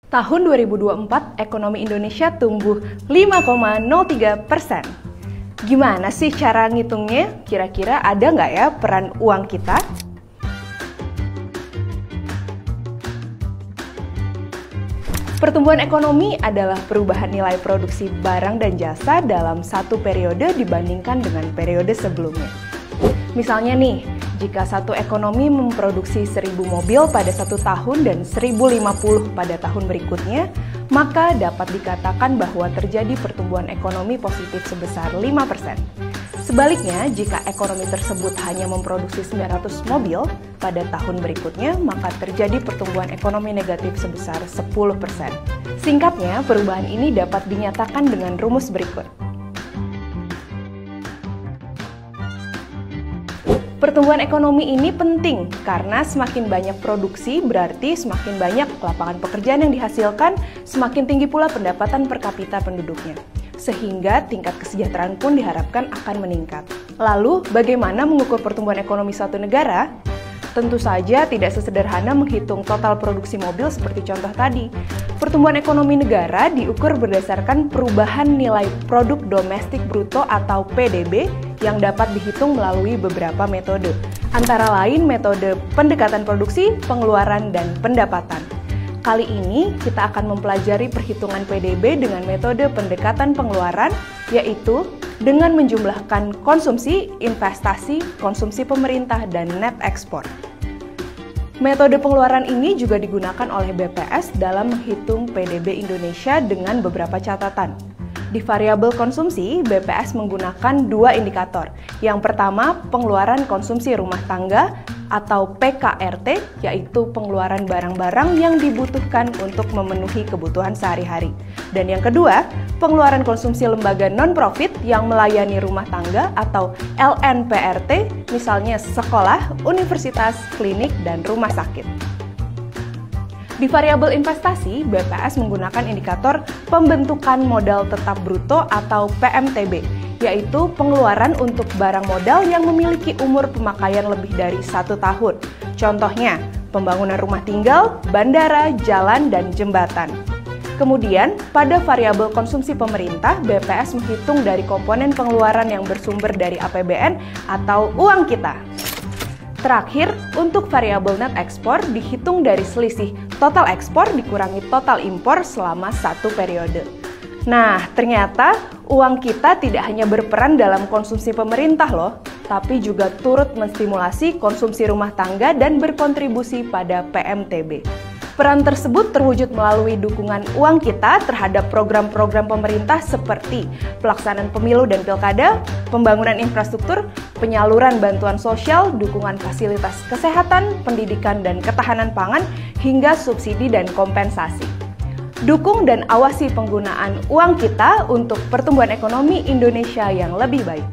Tahun 2024, ekonomi Indonesia tumbuh 5,03%. Gimana sih cara ngitungnya? Kira-kira ada nggak ya peran uang kita? Pertumbuhan ekonomi adalah perubahan nilai produksi barang dan jasa dalam satu periode dibandingkan dengan periode sebelumnya. Misalnya nih, jika satu ekonomi memproduksi 1.000 mobil pada satu tahun dan 1.050 pada tahun berikutnya, maka dapat dikatakan bahwa terjadi pertumbuhan ekonomi positif sebesar 5%. Sebaliknya, jika ekonomi tersebut hanya memproduksi 900 mobil pada tahun berikutnya, maka terjadi pertumbuhan ekonomi negatif sebesar 10%. Singkatnya, perubahan ini dapat dinyatakan dengan rumus berikut. Pertumbuhan ekonomi ini penting karena semakin banyak produksi berarti semakin banyak lapangan pekerjaan yang dihasilkan, semakin tinggi pula pendapatan per kapita penduduknya. Sehingga tingkat kesejahteraan pun diharapkan akan meningkat. Lalu, bagaimana mengukur pertumbuhan ekonomi suatu negara? Tentu saja tidak sesederhana menghitung total produksi mobil seperti contoh tadi. Pertumbuhan ekonomi negara diukur berdasarkan perubahan nilai produk domestik bruto atau PDB yang dapat dihitung melalui beberapa metode, antara lain metode pendekatan produksi, pengeluaran, dan pendapatan. Kali ini kita akan mempelajari perhitungan PDB dengan metode pendekatan pengeluaran, yaitu dengan menjumlahkan konsumsi, investasi, konsumsi pemerintah, dan net ekspor. Metode pengeluaran ini juga digunakan oleh BPS dalam menghitung PDB Indonesia dengan beberapa catatan. Di variabel konsumsi, BPS menggunakan dua indikator. Yang pertama, pengeluaran konsumsi rumah tangga atau PKRT, yaitu pengeluaran barang-barang yang dibutuhkan untuk memenuhi kebutuhan sehari-hari. Dan yang kedua, pengeluaran konsumsi lembaga non-profit yang melayani rumah tangga atau LNPRT, misalnya sekolah, universitas, klinik, dan rumah sakit. Di variabel investasi, BPS menggunakan indikator pembentukan modal tetap bruto atau PMTB, yaitu pengeluaran untuk barang modal yang memiliki umur pemakaian lebih dari 1 tahun. Contohnya, pembangunan rumah tinggal, bandara, jalan, dan jembatan. Kemudian, pada variabel konsumsi pemerintah, BPS menghitung dari komponen pengeluaran yang bersumber dari APBN atau uang kita. Terakhir, untuk variabel net ekspor dihitung dari selisih total ekspor dikurangi total impor selama satu periode. Nah, ternyata uang kita tidak hanya berperan dalam konsumsi pemerintah loh, tapi juga turut menstimulasi konsumsi rumah tangga dan berkontribusi pada PMTB. Peran tersebut terwujud melalui dukungan uang kita terhadap program-program pemerintah seperti pelaksanaan pemilu dan pilkada, pembangunan infrastruktur, penyaluran bantuan sosial, dukungan fasilitas kesehatan, pendidikan dan ketahanan pangan, hingga subsidi dan kompensasi. Dukung dan awasi penggunaan uang kita untuk pertumbuhan ekonomi Indonesia yang lebih baik.